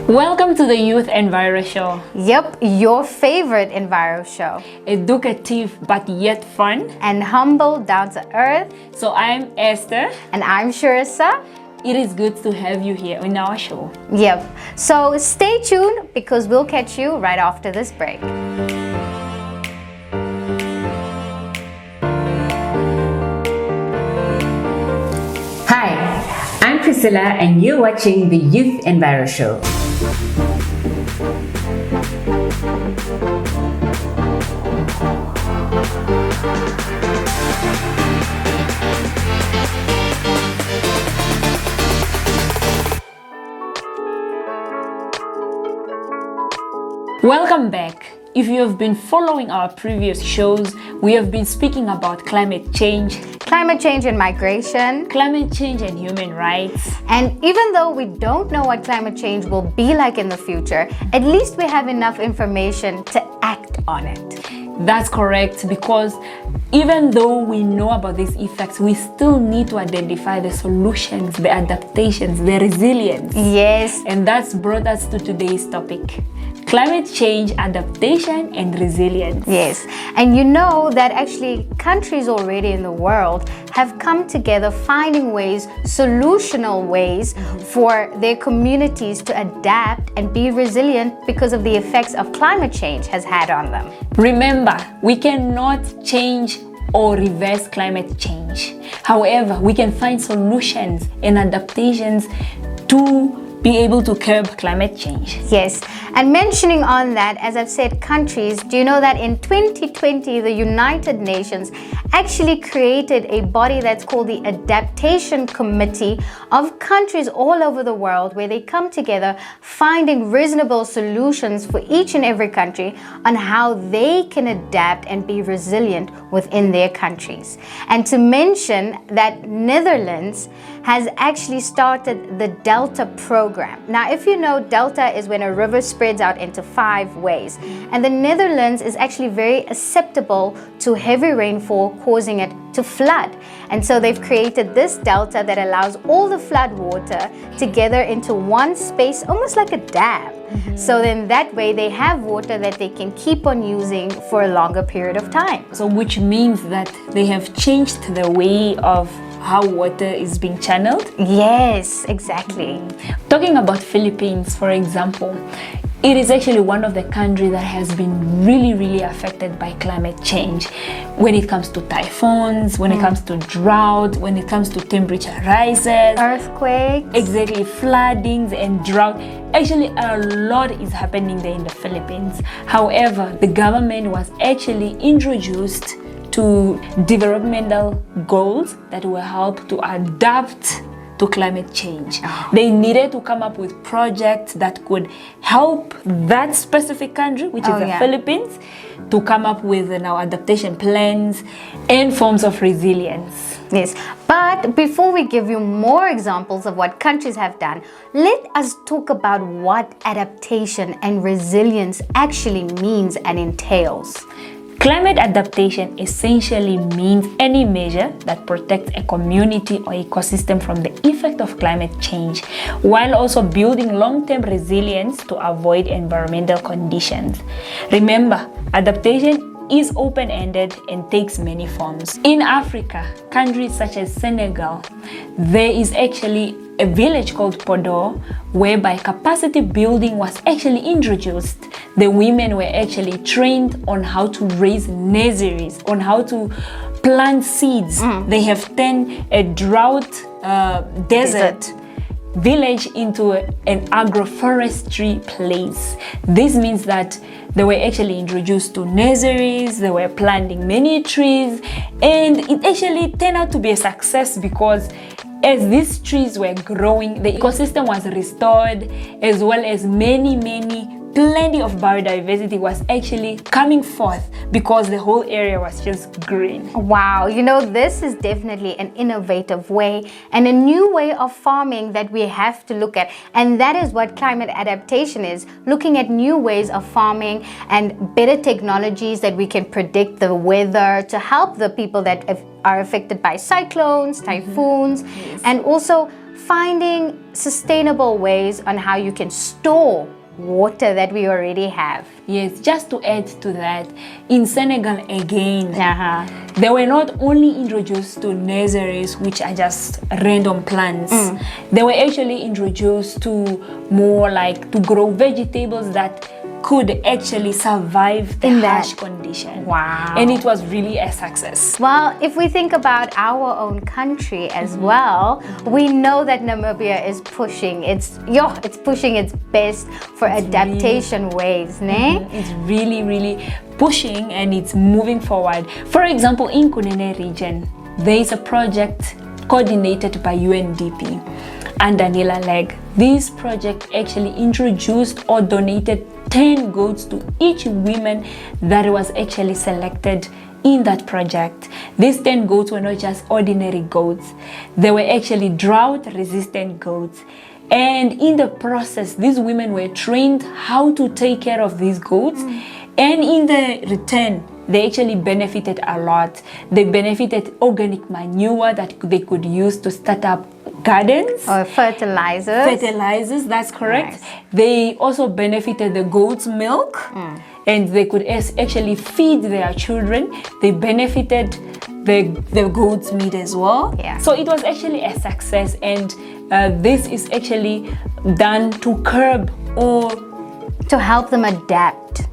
Welcome to the Youth Enviro Show. Yep, your favorite Enviro show. Educative but yet fun. And humble, down to earth. So I'm Esther. And I'm Sharissa. It is good to have you here on our show. Yep, so stay tuned because we'll catch you right after this break. Hi, I'm Priscilla and you're watching the Youth Enviro Show. Welcome back. If you have been following our previous shows, we have been speaking about climate change and migration, climate change and human rights. And even though we don't know what climate change will be like in the future, at least we have enough information to act on it. That's correct, because even though we know about these effects, we still need to identify the solutions, the adaptations, the resilience. Yes. And that's brought us to today's topic: climate change, adaptation, and resilience. Yes, and you know that actually countries already in the world have come together finding ways, solutional ways for their communities to adapt and be resilient because of the effects of climate change has had on them. Remember, we cannot change or reverse climate change. However, we can find solutions and adaptations to be able to curb climate change. Yes, and mentioning on that, as I've said, countries, do you know that in 2020, the United Nations actually created a body that's called the Adaptation Committee of countries all over the world, where they come together finding reasonable solutions for each and every country on how they can adapt and be resilient within their countries. And to mention that Netherlands has actually started the Delta program. Now, if you know, Delta is when a river spreads out into 5 ways. And the Netherlands is actually very susceptible to heavy rainfall, causing it to flood. And so they've created this delta that allows all the flood water to gather into one space, almost like a dam. So then that way they have water that they can keep on using for a longer period of time. So which means that they have changed the way of how water is being channeled? Yes, exactly. Talking about Philippines, for example, it is actually one of the countries that has been really affected by climate change when it comes to typhoons, when it comes to drought, when it comes to temperature rises, earthquakes. Exactly, floodings and drought. Actually, a lot is happening there in the Philippines. However, the government was actually introduced to developmental goals that will help to adapt to climate change. They needed to come up with projects that could help that specific country, which is the Philippines, to come up with adaptation plans and forms of resilience. Yes, but before we give you more examples of what countries have done, let us talk about what adaptation and resilience actually means and entails. Climate adaptation essentially means any measure that protects a community or ecosystem from the effect of climate change, while also building long-term resilience to avoid environmental conditions. Remember, adaptation is open-ended and takes many forms. In Africa, countries such as Senegal, there is actually a village called Podor, whereby capacity building was actually introduced. The women were actually trained on how to raise nurseries, on how to plant seeds. They have turned a drought desert village into an agroforestry place. This means that they were actually introduced to nurseries, they were planting many trees, and it actually turned out to be a success because as these trees were growing, the ecosystem was restored, as well as plenty of biodiversity was actually coming forth because the whole area was just green. Wow, you know, this is definitely an innovative way and a new way of farming that we have to look at. And that is what climate adaptation is, looking at new ways of farming and better technologies that we can predict the weather to help the people that are affected by cyclones, typhoons, and also finding sustainable ways on how you can store water that we already have. Yes, just to add to that, in Senegal again, Uh-huh. they were not only introduced to nurseries, which are just random plants, they were actually introduced to more like to grow vegetables that could actually survive the In that- harsh condition. Wow. And it was really a success. Well, if we think about our own country as well, we know that Namibia is pushing it's pushing its best for adaptation ways, ne? It's really pushing and it's moving forward. For example, in Kunene region, there is a project coordinated by UNDP and Daniela Leg. This project actually introduced or donated 10 goats to each woman that was actually selected in that project. These 10 goats were not just ordinary goats, they were actually drought resistant goats. And in the process, these women were trained how to take care of these goats. And in the return, they actually benefited a lot. They benefited organic manure that they could use to start up gardens. Or fertilizers. Fertilizers, that's correct. Nice. They also benefited the goat's milk and they could actually feed their children. They benefited the goat's meat as well. Yeah. So it was actually a success, and this is actually done to curb or To help them adapt.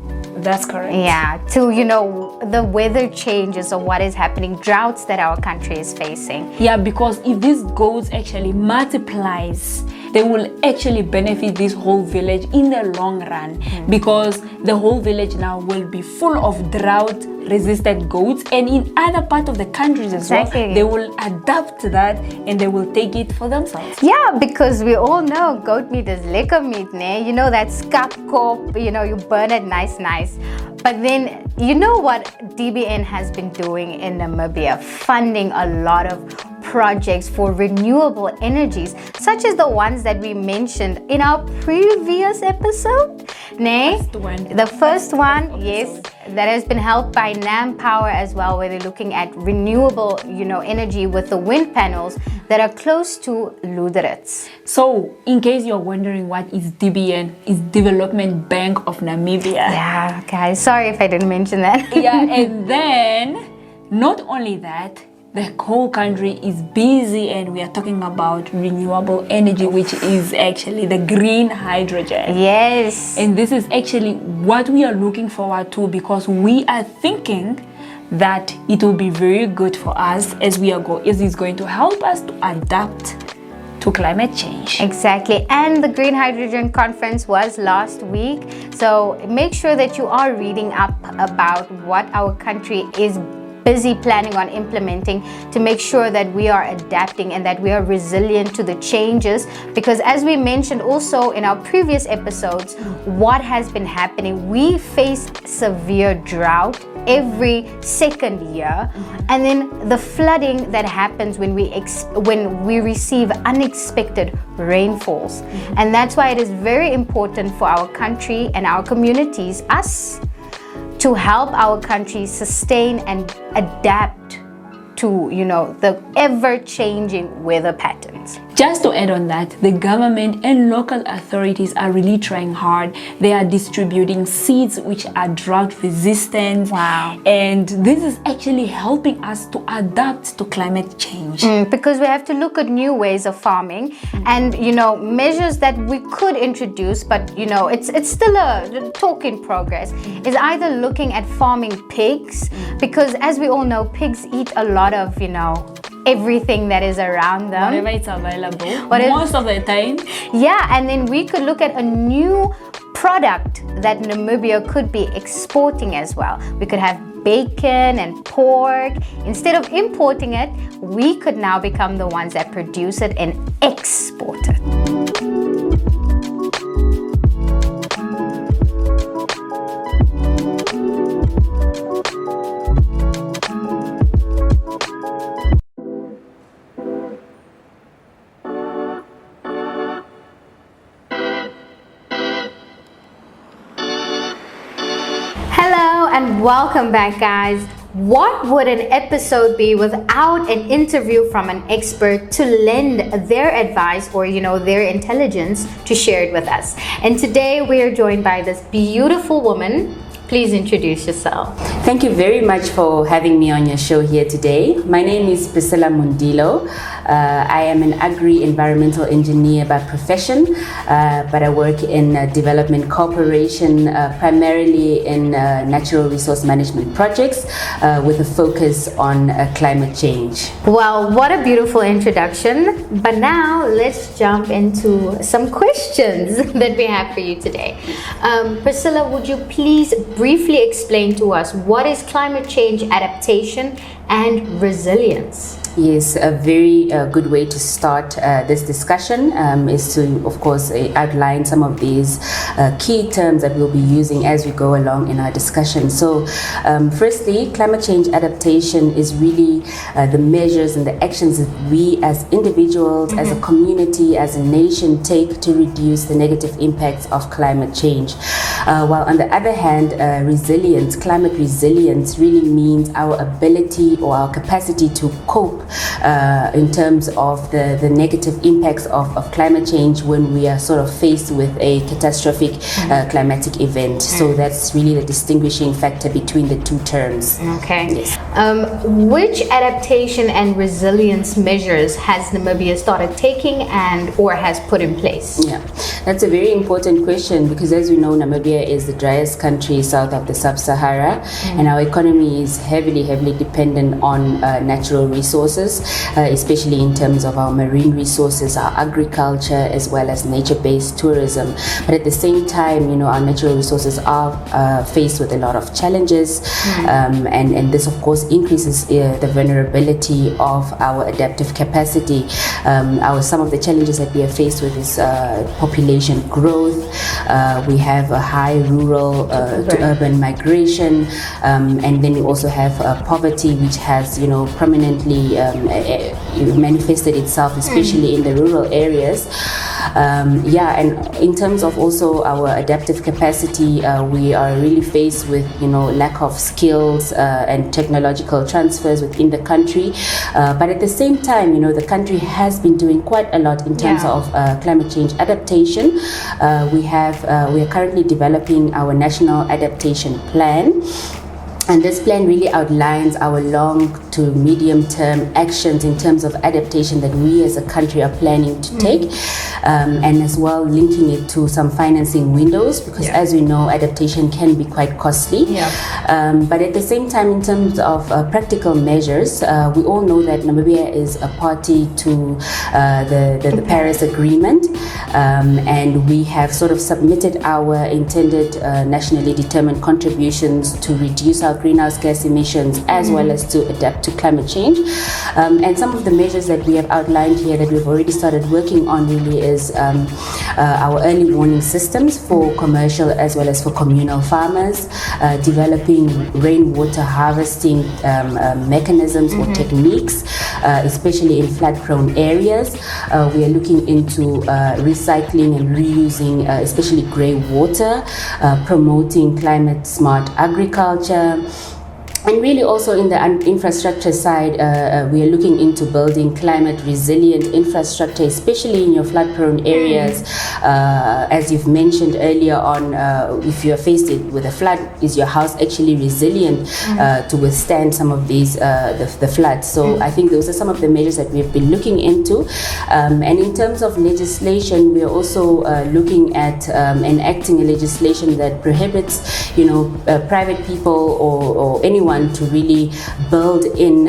that's correct. Yeah, to, you know, the weather changes or what is happening, droughts that our country is facing. Yeah, because if these goats actually multiplies, they will actually benefit this whole village in the long run, because the whole village now will be full of drought resistant goats, and in other part of the countries as Exactly. well, they will adapt to that and they will take it for themselves. Yeah, because we all know goat meat is lekker meat, ne? You know, that skapkop, you know, you burn it nice. But then, you know what DBN has been doing in Namibia? Funding a lot of projects for renewable energies, such as the ones that we mentioned in our previous episode, ne? First one. The first one, yes, that has been helped by NAM Power as well, where they're looking at renewable, you know, energy with the wind panels that are close to Luderitz. So, in case you're wondering what is DBN, is Development Bank of Namibia. Yeah, guys, sorry if I didn't mention that. Yeah, and then not only that, the whole country is busy, and we are talking about renewable energy, which is actually the green hydrogen. Yes. And this is actually what we are looking forward to, because we are thinking that it will be very good for us as it's going to help us to adapt to climate change. Exactly. And the Green Hydrogen Conference was last week. So make sure that you are reading up about what our country is busy planning on implementing to make sure that we are adapting and that we are resilient to the changes, because as we mentioned also in our previous episodes, what has been happening, we face severe drought every second year, and then the flooding that happens when we receive unexpected rainfalls. And that's why it is very important for our country and our communities, us, to help our country sustain and adapt to, you know, the ever-changing weather patterns. Just to add on that, the government and local authorities are really trying hard. They are distributing seeds which are drought resistant. Wow. And this is actually helping us to adapt to climate change. Because we have to look at new ways of farming and, you know, measures that we could introduce, but, you know, it's still a talk in progress, is either looking at farming pigs, because as we all know, pigs eat a lot of, you know, everything that is around them. Whenever it's available, What most of the time. Yeah, and then we could look at a new product that Namibia could be exporting as well. We could have bacon and pork. Instead of importing it, we could now become the ones that produce it and export it. Hello and welcome back, guys. What would an episode be without an interview from an expert to lend their advice or, their intelligence to share it with us? And today we are joined by this beautiful woman. Please introduce yourself. Thank you very much for having me on your show here today. My name is Priscilla Mundilo. I am an agri-environmental engineer by profession, but I work in development cooperation, primarily in natural resource management projects with a focus on climate change. Well, what a beautiful introduction. But now let's jump into some questions that we have for you today. Priscilla, would you please briefly explain to us what is climate change adaptation and resilience? Yes, a very good way to start this discussion is to, of course, outline some of these key terms that we'll be using as we go along in our discussion. So, firstly, climate change adaptation is really the measures and the actions that we as individuals, as a community, as a nation take to reduce the negative impacts of climate change. While on the other hand, climate resilience really means our ability or our capacity to cope in terms of the negative impacts of climate change when we are sort of faced with a catastrophic climatic event. So that's really the distinguishing factor between the two terms. Okay. Yes. Which adaptation and resilience measures has Namibia started taking or has put in place? Yeah, that's a very important question because, as we know, Namibia is the driest country south of the Sub-Sahara, and our economy is heavily dependent on natural resources, especially in terms of our marine resources, our agriculture, as well as nature-based tourism. But at the same time, our natural resources are faced with a lot of challenges, and this, of course, increases the vulnerability of our adaptive capacity. Some of the challenges that we are faced with is population growth. We have a high rural to urban migration, and then we also have poverty, which has prominently manifested itself, especially in the rural areas. And in terms of also our adaptive capacity, we are really faced with lack of skills and technological transfers within the country. But at the same time, the country has been doing quite a lot in terms of climate change adaptation. We are currently developing our national adaptation plan. And this plan really outlines our long to medium term actions in terms of adaptation that we as a country are planning to take, and as well linking it to some financing windows because as we know, adaptation can be quite costly. But at the same time, in terms of practical measures, we all know that Namibia is a party to the Paris Agreement, and we have sort of submitted our intended nationally determined contributions to reduce our greenhouse gas emissions as well as to adapt to climate change. And some of the measures that we have outlined here that we've already started working on really is our early warning systems for commercial as well as for communal farmers, developing rainwater harvesting mechanisms or techniques, especially in flood-prone areas. We are looking into recycling and reusing especially grey water, promoting climate-smart agriculture. And really also in the infrastructure side, we are looking into building climate resilient infrastructure, especially in your flood prone areas. As you've mentioned earlier on, if you're faced with a flood, is your house actually resilient to withstand some of these, the floods? So I think those are some of the measures that we've been looking into. And in terms of legislation, we are also looking at enacting a legislation that prohibits, private people or anyone to really build in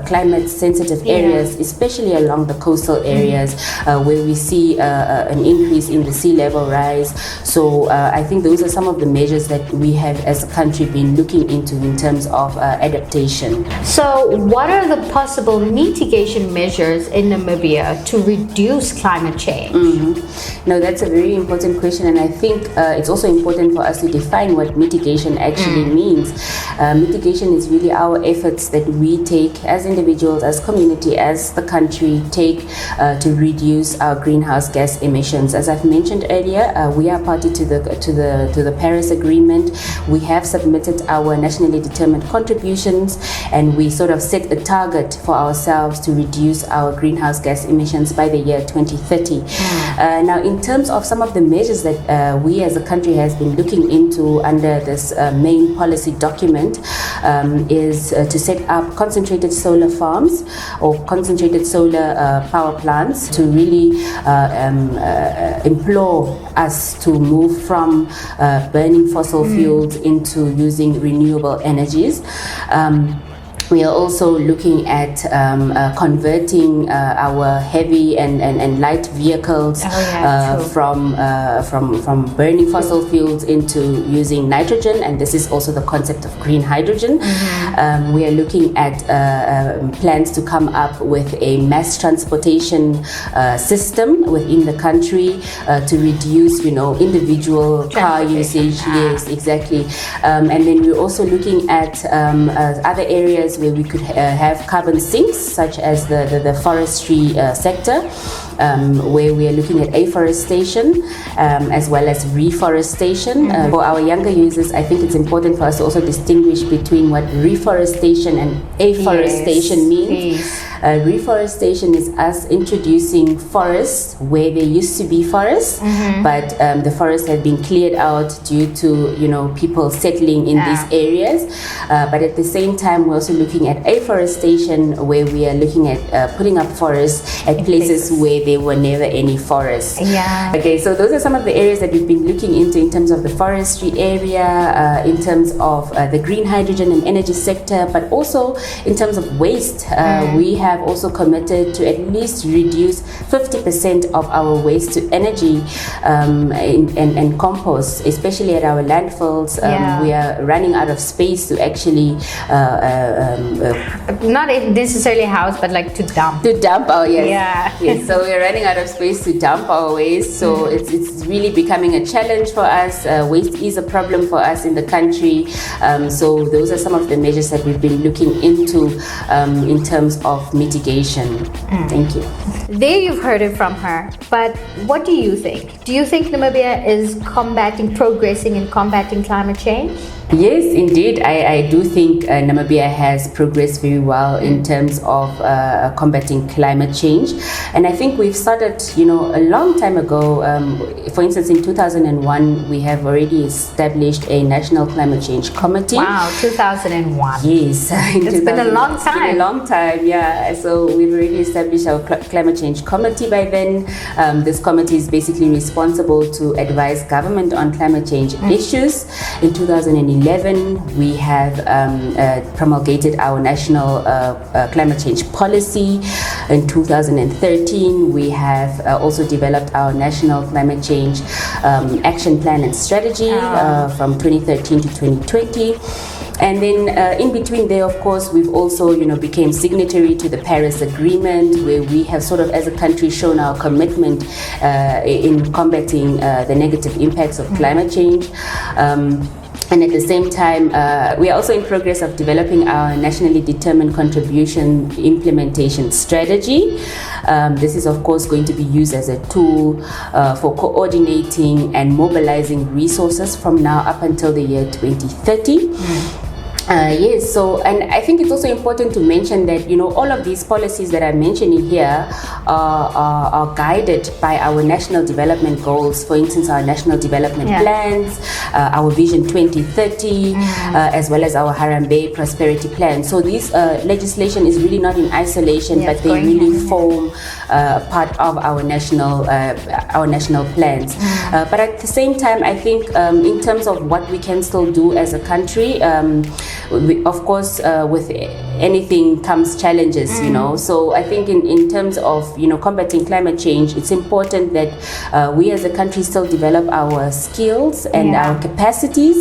climate sensitive areas, especially along the coastal areas where we see an increase in the sea level rise. So I think those are some of the measures that we have as a country been looking into in terms of adaptation. So what are the possible mitigation measures in Namibia to reduce climate change? No, that's a very important question, and I think it's also important for us to define what mitigation actually means. Mitigation adaptation is really our efforts that we take as individuals, as community, as the country take to reduce our greenhouse gas emissions. As I've mentioned earlier, we are party to the Paris Agreement. We have submitted our nationally determined contributions, and we sort of set a target for ourselves to reduce our greenhouse gas emissions by the year 2030. Now, in terms of some of the measures that we as a country has been looking into under this main policy document, is to set up concentrated solar farms or concentrated solar power plants to really implore us to move from burning fossil fuels into using renewable energies. We are also looking at converting our heavy and light vehicles from burning fossil fuels into using nitrogen, and this is also the concept of green hydrogen. We are looking at plans to come up with a mass transportation system within the country to reduce, individual car usage. Yes, exactly. And then we're also looking at other areas where we could have carbon sinks, such as the forestry sector, where we are looking at afforestation as well as reforestation. For our younger users, I think it's important for us to also distinguish between what reforestation and afforestation means. Reforestation is us introducing forests where there used to be forests, but the forests have been cleared out due to people settling in these areas. But at the same time, we're also looking at afforestation, where we are looking at putting up forests at places where there were never any forests. Okay, so those are some of the areas that we've been looking into in terms of the forestry area, in terms of the green hydrogen and energy sector, but also in terms of waste. We have also committed to at least reduce 50% of our waste to energy and compost, especially at our landfills. We are running out of space to actually not necessarily house, but like to dump. Yes, so we're running out of space to dump our waste, so it's really becoming a challenge for us. Waste is a problem for us in the country, so those are some of the measures that we've been looking into in terms of mitigation. Thank you. There you've heard it from her, but what do you think? Do you think Namibia is progressing in combating climate change? Yes, indeed. I do think Namibia has progressed very well in terms of combating climate change. And I think we've started, a long time ago. For instance, in 2001, we have already established a National Climate Change Committee. Wow, 2001. Yes. It's been a long time. It's been a long time, yeah. So we've already established our Climate Change Committee by then. This committee is basically responsible to advise government on climate change issues. In 2011, we have promulgated our national climate change policy. In 2013, we have also developed our national climate change action plan and strategy from 2013 to 2020. And then in between there, of course, we've also, became signatory to the Paris Agreement, where we have sort of, as a country, shown our commitment in combating the negative impacts of climate change. And at the same time, we are also in progress of developing our nationally determined contribution implementation strategy. This is, of course, going to be used as a tool for coordinating and mobilizing resources from now up until the year 2030. Yes, so, and I think it's also important to mention that, all of these policies that I'm mentioning here are guided by our national development goals. For instance, our national development plans, our Vision 2030, as well as our Harambee Prosperity Plan. So this legislation is really not in isolation, but they really form part of our national plans. But at the same time, I think in terms of what we can still do as a country, of course, with anything comes challenges, So I think in terms of, combating climate change, it's important that we as a country still develop our skills and our capacities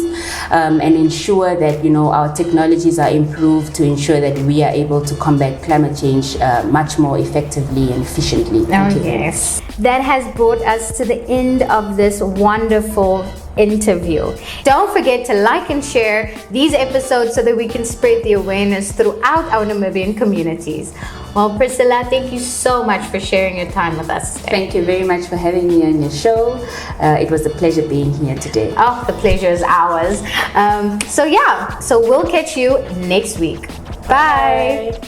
and ensure that, our technologies are improved to ensure that we are able to combat climate change much more effectively and efficiently. Yes. that has brought us to the end of this wonderful interview. Don't forget to like and share these episodes so that we can spread the awareness throughout our Namibian communities. Well, Priscilla, thank you so much for sharing your time with us today. Thank you very much for having me on your show. It was a pleasure being here today. Oh, the pleasure is ours. So we'll catch you next week. Bye. Bye.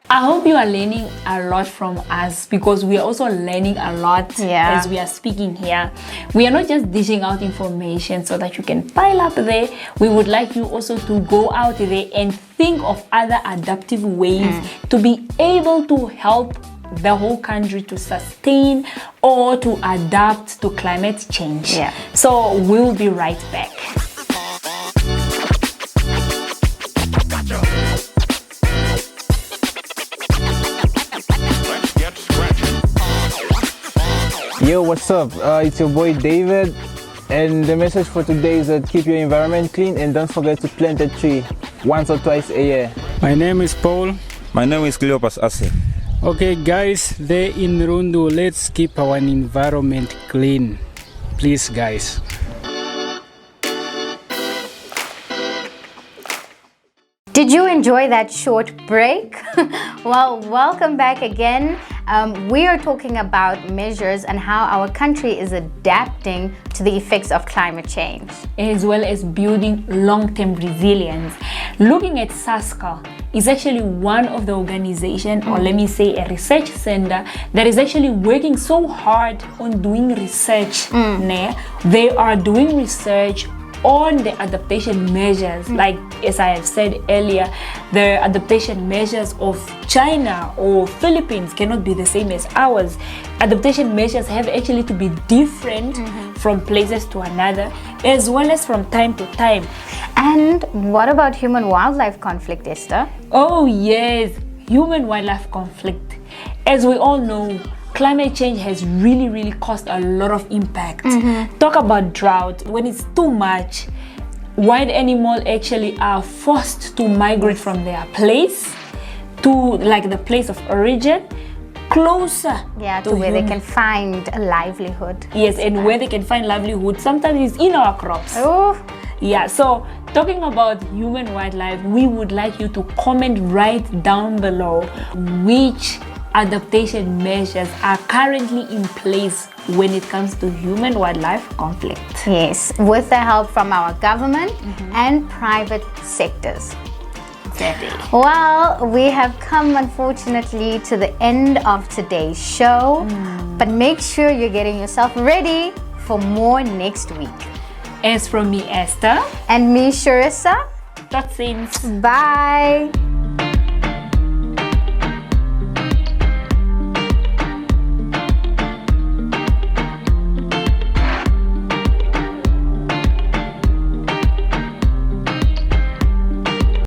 I hope you are learning a lot from us, because we are also learning a lot as we are speaking here. We are not just dishing out information so that you can pile up there. We would like you also to go out there and think of other adaptive ways to be able to help the whole country to sustain or to adapt to climate change. So we'll be right back. Yo, what's up? It's your boy David, and the message for today is that keep your environment clean and don't forget to plant a tree once or twice a year. My name is Paul. My name is Cleopas Ase. Okay guys, there in Rundu, let's keep our environment clean. Please guys. Did you enjoy that short break? Well, welcome back again. We are talking about measures and how our country is adapting to the effects of climate change, as well as building long-term resilience. Looking at SASCA is actually one of the organizations, or let me say a research center, that is actually working so hard on doing research. They are doing research on the adaptation measures, like as I have said earlier, the adaptation measures of China or Philippines cannot be the same as ours. Adaptation measures have actually to be different from places to another, as well as from time to time. And what about human-wildlife conflict, Esther? Oh yes, human-wildlife conflict. As we all know, climate change has really caused a lot of impact. Talk about drought. When it's too much, wild animals actually are forced to migrate from their place to like the place of origin, closer to where they can find a livelihood. Yes, and where they can find livelihood, sometimes it's in our crops. Yeah, so talking about human wildlife, we would like you to comment right down below which adaptation measures are currently in place when it comes to human-wildlife conflict. Yes, with the help from our government and private sectors. Exactly. Well, we have come unfortunately to the end of today's show, but make sure you're getting yourself ready for more next week. As from me, Esther, and me, Sharissa, that seems bye.